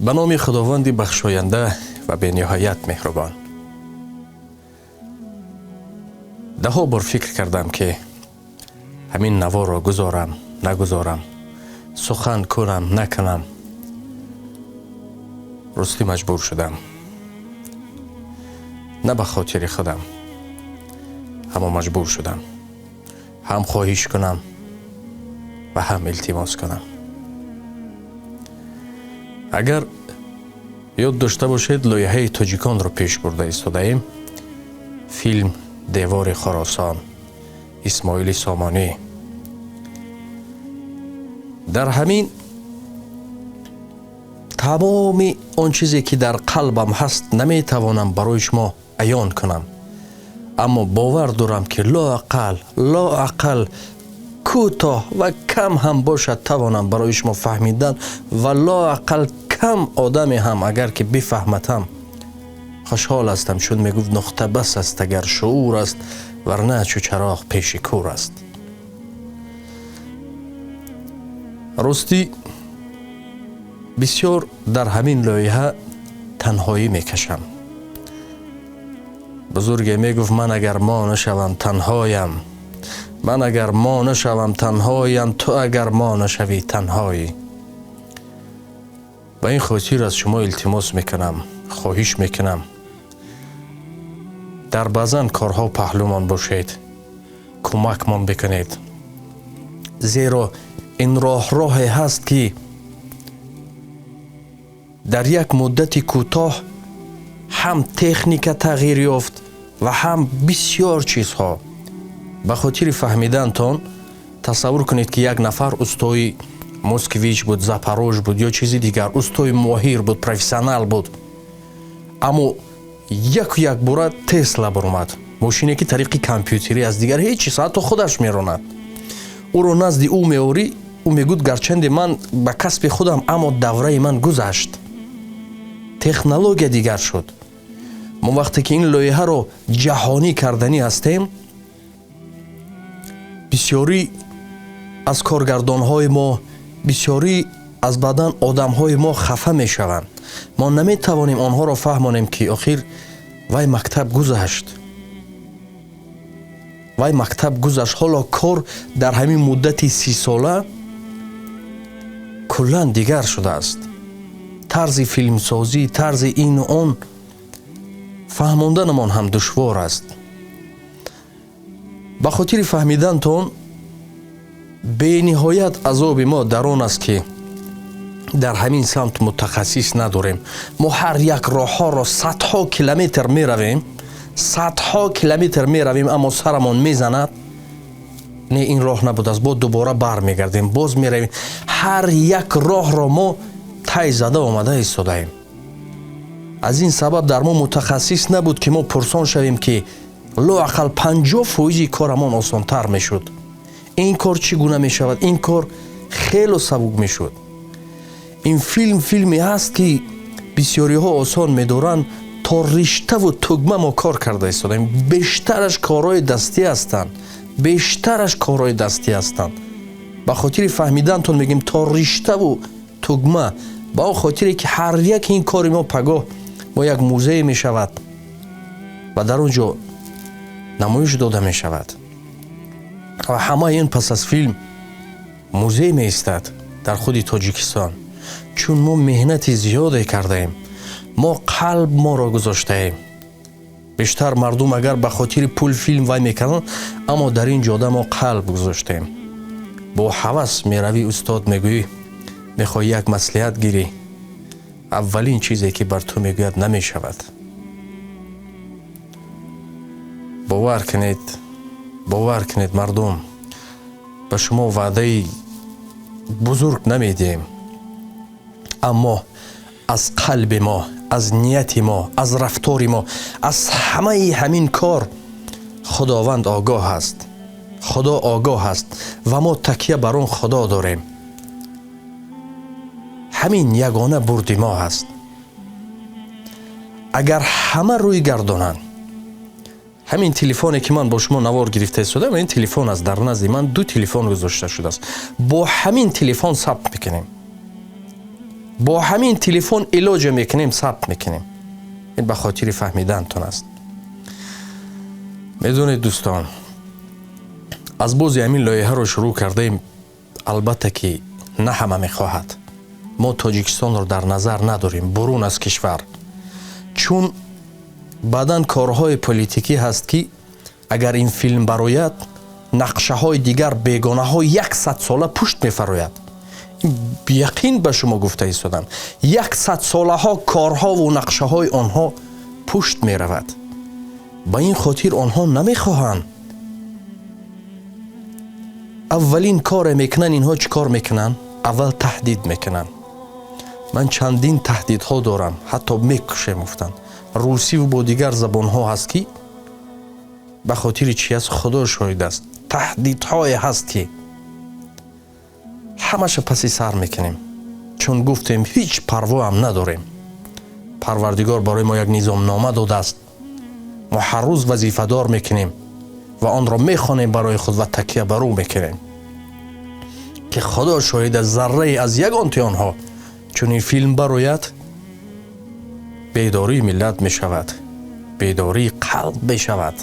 به نام خداوند بخشاینده و به نهایت مهربان. ده بار فکر کردم که همین نوا را گذارم نگذارم، سخن کنم نکنم. راستی مجبور شدم، نه به خاطر خودم، اما مجبور شدم هم خواهش کنم و هم التماس کنم. اگر یاد داشته باشید لایحه تاجیکان را پیش برده ایستاده ایم. فیلم دیوار خراسان، اسماعیل سامانی. در همین تمام آن چیزی که در قلبم هست نمیتوانم برای شما عیان کنم، اما باور دارم که لااقل کوتاه و کم هم باشد توانم برای شما فهمیدن و لااقل کم آدمی هم اگر که بفهمتم خوشحال هستم، چون میگفت نقطه بس است اگر شعور است، ورنه چو چراغ پیش کور است. راستی بسیار در همین لایحه تنهایی میکشم. بزرگی میگفت من اگر ما نشوم تنهایم، من اگر ما نشوم تنهایم، تو اگر ما نشوی تنهایی. و این خاطر از شما التماس میکنم، خواهش میکنم در بعضن کارها پهلومان باشید، کمکمان بکنید، زیرا این راهی هست که در یک مدت کوتاه هم تکنیک تغییر یافت و هم بسیار چیزها. به خاطر فهمیدنتان تصور کنید که یک نفر استوی موسکویچ بود، زاپاروژ بود یا چیزی دیگر، استوی ماهر بود، پروفسیونال بود، اما یک بار تسلا برآمد، ماشینی که طریق کامپیوتری از دیگر هیچ چیز حتی خودش میراند. او رو نزد او میوری، او میگوید گرچند من به کسب خودم اما دوره من گذشت، تکنولوژی دیگر شد. ما وقتی که این لایحه رو جهانی کردنی هستیم، بسیاری از کارگردان‌های ما، بسیاری از بدن آدم‌های ما خفه می‌شوند. ما نمی‌توانیم آنها را فهمانیم که آخر وای مکتب گذشت، حالا کار در همین مدت 30 ساله کلاً دیگر شده است. طرز فیلمسازی، طرز این و آن فهماندنمان هم دشوار است. به خاطر فهمیدنتون به نهایت عذاب ما در آن است که در همین سمت متخصص نداریم. ما هر یک راه ها را صدها کیلومتر می رویم اما سرمان میزند، نه این راه نبود است، با دوباره بر میگردیم، باز می رویم. هر یک راه را ما تای زده آمده ایستاده ایم. از این سبب در ما متخصص نبود که ما پرسان شویم که لااقل 50% کارمان آسان تر می شد. این کار چگونه می شود؟ این کار خیلی سبک می شد. این فیلمی هست که بسیاری ها آسان می دارن، تا رشته و تگمه ما کار کرده ایستادیم. بیشترش کارهای دستی هستند. به خاطر فهمیدنتون میگیم تا رشته و تگمه، با خاطری که هر یک این کاری ما پگاه با یک موزه می شود و در اونجا نمایش داده می شود و همه این پس از فیلم موزه می ایستد در خود تاجیکستان. چون ما مهنت زیاده کرده ایم، ما قلب ما را گذاشته ایم. بیشتر مردم اگر به خاطر پول فیلم وای میکنن، اما در این جاده ما قلب گذاشته ایم. با هوس می روی استاد میگویی میخوای یک مصلحت گیری، اولین چیزی که بر تو میگوید نمی شود. باور کنید مردم، به شما وعده بزرگ نمیدیم، اما از قلب ما، از نیت ما، از رفتار ما، از همه همین کار خداوند آگاه است. خدا آگاه است و ما تکیه بر اون خدا داریم. همین یگانه برد ما هست. اگر همه روی گردانند، همین تلفنی که من با شما نوار گرفته شدم، این تلفن است، در نزد من 2 تلفن گذاشته شده است، با همین تلفن ثبت میکنیم، با همین تلفن علاج میکنیم، ثبت میکنیم. این به خاطر فهمیدنتون است. میدونید دوستان، از بازی همین لایحه رو شروع کردیم. البته که نه همه میخواهد. ما تاجیکستان رو در نظر نداریم برون از کشور، چون بعدن کارهای پلیتیکی هست که اگر این فیلم براید نقشه های دیگر بیگانه ها 100 ساله پشت میفراید. یقین به شما گفته ایستادم 100 ساله ها کارها و نقشه های آنها پشت می رود. با این خاطر آنها نمیخواهند. اولین کار میکنن اینها چی کار میکنن؟ اول تهدید میکنن. من چندین تهدیدها دارم، حتی میکشم گفتن. روسی و با دیگر زبان ها هست که به خاطر چی است خدا شاهد است. تهدیدهای هست که همش پسی سر میکنیم، چون گفتیم هیچ پروا هم نداریم. پروردگار برای ما یک نظام نامه داده است. ما هر روز وظیفه دار میکنیم و آن را میخوانیم برای خود و تکیه بر او میکنیم که خدا شاهد ذره از یک آنتی آنها چون این فیلم براید بیداری ملت میشود، بیداری قلب میشود.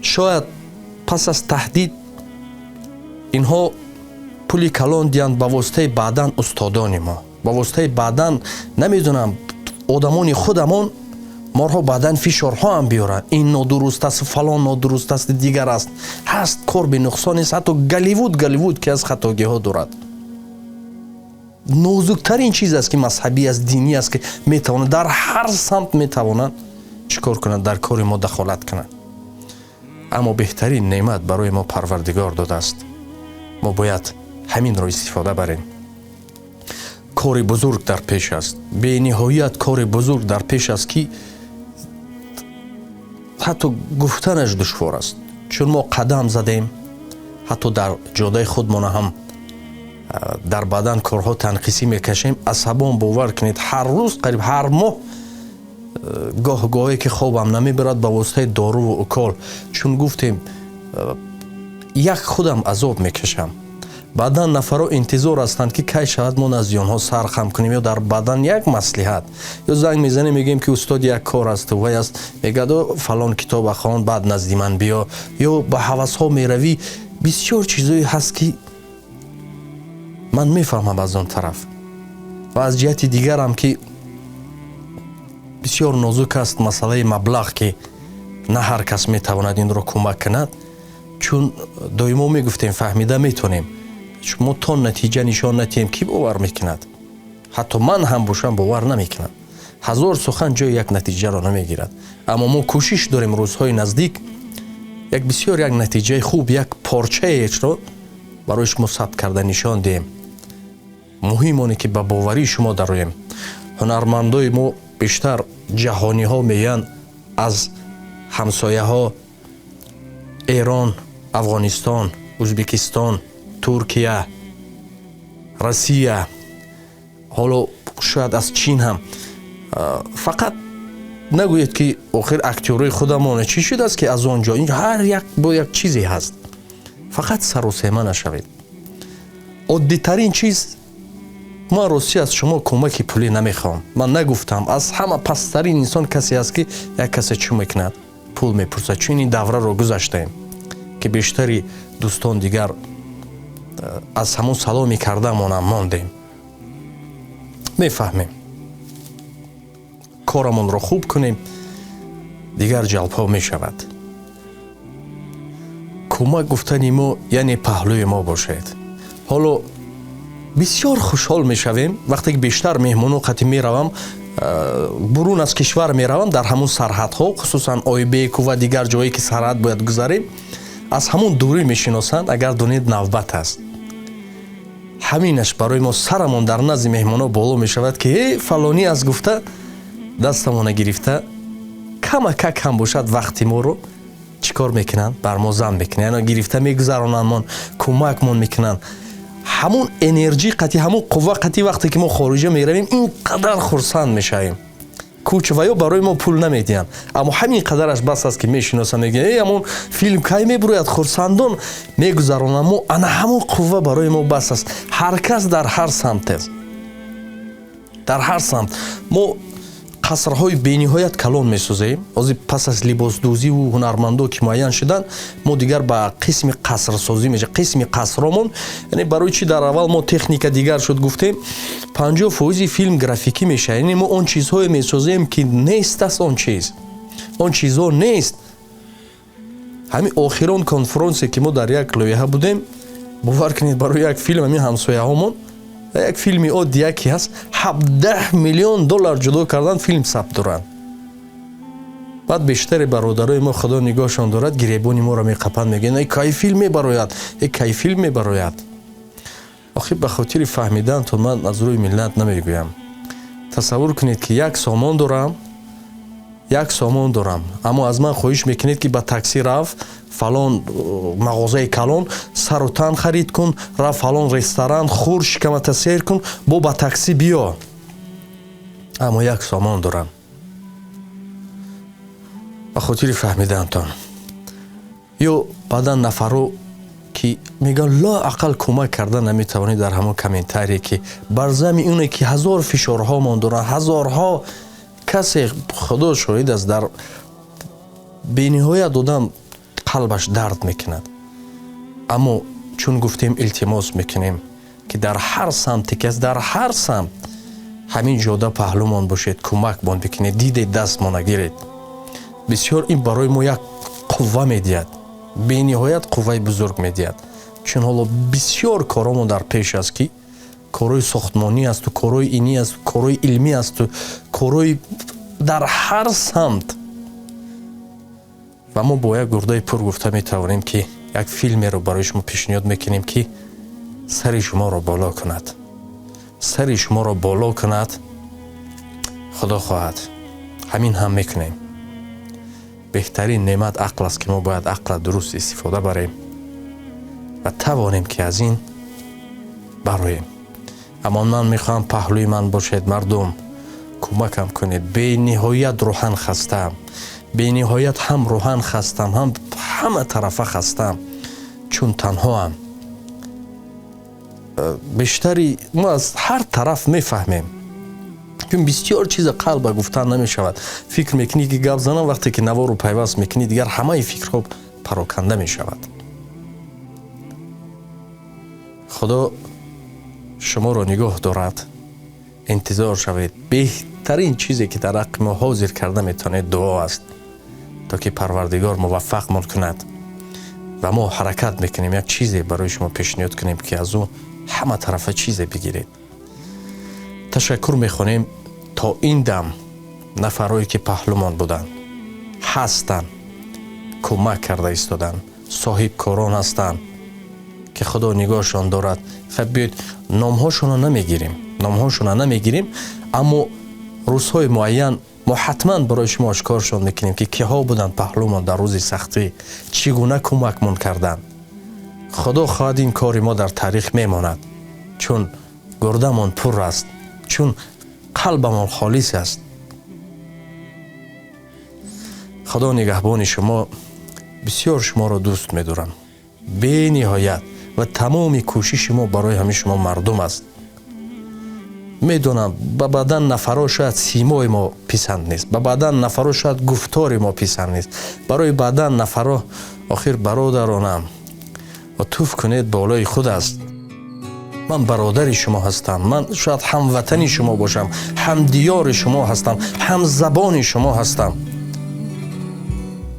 شاید پس از تهدید اینها پولی کلان دیند به واسطه بعدن استادان ما، به واسطه بعدن نمیدونم آدمان خودمون ما را بعدن فشارها هم بیارن. این نادرست است، فلان نادرست است، دیگر است، هست کار به نقصان است. حتی گلیوود که از خطاگی ها دارد. نازکترین چیز است که مذهبی است، دینی است که میتواند در هر سمت میتواند چیکار کنند؟ در کار ما دخالت کنند. اما بهترین نعمت برای ما پروردگار داده است. ما باید همین را استفاده بریم. کار بزرگ در پیش است، به نهایت کار بزرگ در پیش است که حتی گفتنش دشوار است، چون ما قدم زدیم. حتی در جاده خودمان هم در بدن کارها تنقیسی میکشیم. عصبان باور کنید هر روز قریب هر ماه گاهی که خوابم نمیبرد به واسطه دارو و اکال، چون گفتیم یک خودم عذاب میکشم. بعدا نفرها انتظار هستند که کی شود ما از آنها سر خم کنیم یا در بدن یک مصلحت یا زنگ میزنیم میگیم که استاد یک کار است و است، میگه فلان کتاب بخوان بعد نزد من بیا، یا به هوس ها میروی. بسیار چیزایی هست که من میفهمم از اون طرف. و از جهت دیگر هم که بسیار نازک است مسئله مبلغ که نه هر کس میتواند این رو کمک کند، چون دائما میگفتیم فهمیده میتونیم، چون ما تا نتیجه نشان ندهیم کی باور میکند؟ حتی من هم باشم باور نمیکنم. هزار سخن جای یک نتیجه را نمیگیرد. اما ما کوشش داریم روزهای نزدیک یک بسیار یک نتیجه خوب، یک پارچه ایچ را برای شما ثبت کرده نشان دهیم. مهم آنه که به باوری شما داریم. هنرمندای ما بیشتر جهانی ها میگن از همسایه ها ایران، افغانستان، ازبکستان، ترکیه، روسیه، حالا شاید از چین هم. فقط نگوید که آخر اکتورای خودمون چی شده است که از آنجا این هر یک با یک چیزی هست. فقط سر و سیمه نشوید. عادی ترین چیز، ما روسی از شما کمک پولی نمیخوام. من نگفتم. از همه پسترین انسان کسی است که یک کسی چی میکند؟ پول میپرسد. چون این دوره رو گذاشتیم که بیشتری دوستان دیگر از همون سلامی کرده ما ماندیم. میفهمیم کارمون رو خوب کنیم، دیگر جلپا میشود. کمک گفتنی ما یعنی پهلوی ما باشید. حالا بسیار خوشحال میشویم وقتی که بیشتر مهمونو قطعی میروم برون از کشور میروم، در همون سرحدها خصوصا آیبک و دیگر جایی که سرحد باید گذاریم از همون دوری میشناسند. اگر دونید نوبت است، همینش برای ما سرمون در نزد مهمونا بالا میشود که فلانی از گفته دستمون گرفته کمک هم باشد وقتی ما رو چیکار میکنن؟ بر ما زن میکنن، یعنی گرفته میگذارونن من، کمکمون میکنن. همون انرژی قطعی، همون قوه قطعی وقتی که ما خارجه میرویم اینقدر خرسند میشویم. کوچویا برای ما پول نمیدین، اما همین قدرش بس است که میشناسن، میگن ای همون فیلم کی میبروید خرسندون میگذارونن. ما انا همون قوه برای ما بس است. هر کس در هر سمت است. дар ҳар самт мо қасрҳои бениҳоят калон месозем. ҳозир пас аз либосдӯзиву ҳунармандо ки муайян шудан, мо дигар ба қисми қасрсозӣ мешавем. қисми қасромон, яъне барои чи дар аввал мо техника дигар шуд гуфтем, 50% филм графикӣ мешавад. яъне мо он чизҳое месозем ки нест аст он чиз. Он чизҳо нест. ҳамин охирон конфронсе ки мо дар як лоиҳа будем, бовар кунед барои як филм ҳамин ҳамсояҳомон як филми одди яке ҳаст, $17 миллион ҷудо кардан филм сабт доранд. баъд бештари бародарои мо худо нигоҳшон дорад, гиребони моро меқапанд, мегӯянд ай кай филм мебарояд, кай филм мебарояд. охир ба хотири фаҳмидантон ман аз рӯи миллат намегӯям. тасаввур кунед ки як сомон дорам, аммо аз ман хоҳиш мекунед ки ба такси рав фалон мағозаи калон сару тан харид кун, рав фалон ресторан хӯр шикамата сейр кун, бо ба такси биё. аммо як сомон дорам. ба хотири фаҳмидантон. ё баъдан нафаро ки мегӯянд ло ақал кӯмак карда наметавонӣ, дар ҳамон комментарие ки бар зами оне ки ҳазор фишорҳомон доранд, ҳазорҳо касе худо шоҳид аст, дар бениҳоят одам қалбаш дард мекунад. аммо чун гуфтем илтимос мекунем ки дар ҳар самте кас дар ҳар самт ҳамин ҷода паҳлӯмон бошед, кӯмакмон бикунед, диде дастмон нагиред. бисёр ин барои мо як қувва медиҳад, бениҳоят қувваи бузург медиҳад. чун ҳоло бисёр коромон дар пеш аст ки корҳои сохтмонӣ асту, корҳои инӣ асту, корҳои илмӣ асту, корҳои дар ҳар самт. ва мо бо як гурдаи пур гуфта метавонем ки як филмеро барои шумо пешниҳод мекунем ки сари шуморо боло кунад. сари шуморо боло кунад. худо хоҳад ҳамин ҳам мекунем. беҳтарин неъмат ақл аст ки мо бояд ақла дуруст истифода барем ва тавонем ки аз ин бароем. аммо ман мехоҳам паҳлӯи ман бошед, мардум кӯмакам кунед. бениҳоят рӯҳан хастаам, бениҳоят ҳам рӯҳан хастам, ҳам ҳама тарафа хастам, чун танҳоам. бештари мо аз ҳар тараф мефаҳмем, чун бисёр чиза қалба гуфтан намешавад. фикр мекунӣ ки гап занам, вақте ки навору пайваст мекунӣ, дигар ҳамаи фикрҳо пароканда мешавад. худо шуморо нигоҳ дорад. интизор шавед. беҳтарин чизе ки дар ҳаққи мо ҳозир карда метавонед дуо аст, то ки парвардигор муваффақмон кунад ва мо ҳаракат мекунем, як чизе барои шумо пешниҳод кунем ки аз ӯ ҳама тарафа чизе бигиред. ташаккур мехонем то ин дам нафарое ки паҳлӯмон буданд, ҳастанд, кӯмак карда истоданд, соҳибкорон ҳастанд ки худо нигоҳшон дорад. хаб биёед номҳошона намегирем, аммо рӯзҳои муайян мо ҳатман барои шумо ошкоршон мекунем ки киҳо буданд паҳлӯмон дар рӯзи сахтӣ, чӣ гуна кӯмакмон карданд. худо хоҳад ин кори мо дар таърих мемонад, чун гурдамон пур аст, чун қалбамон холис аст. худо нигаҳбони шумо. бисёр шуморо дӯст медорам бениҳоят ва тамоми кӯшиши мо барои ҳамин шумо мардум аст. медонам ба баъдан нафаро шояд симои мо писанд нест, ба баъдан нафаро шояд гуфтори мо писанд нест, барои баъдан нафаро охир бародаронам атуф кунед болои худ аст. ман бародари шумо ҳастам, ман шояд ҳамватани шумо бошам, ҳамдиёри шумо ҳастам, ҳамзабони шумо ҳастам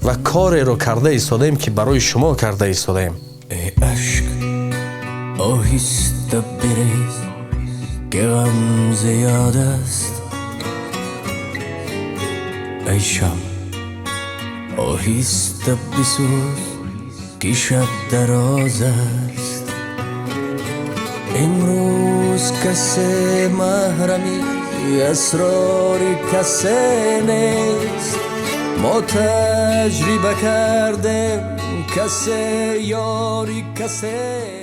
ва кореро карда истодаем ки барои шумо карда истодаем. ای عشق آهسته بریز که غم زیاد است، ای شب آهسته بسوز که شب دراز است. امروز کسی محرمی اسرار کسی نیست، ما تجربه کردیم کسی یاری کسی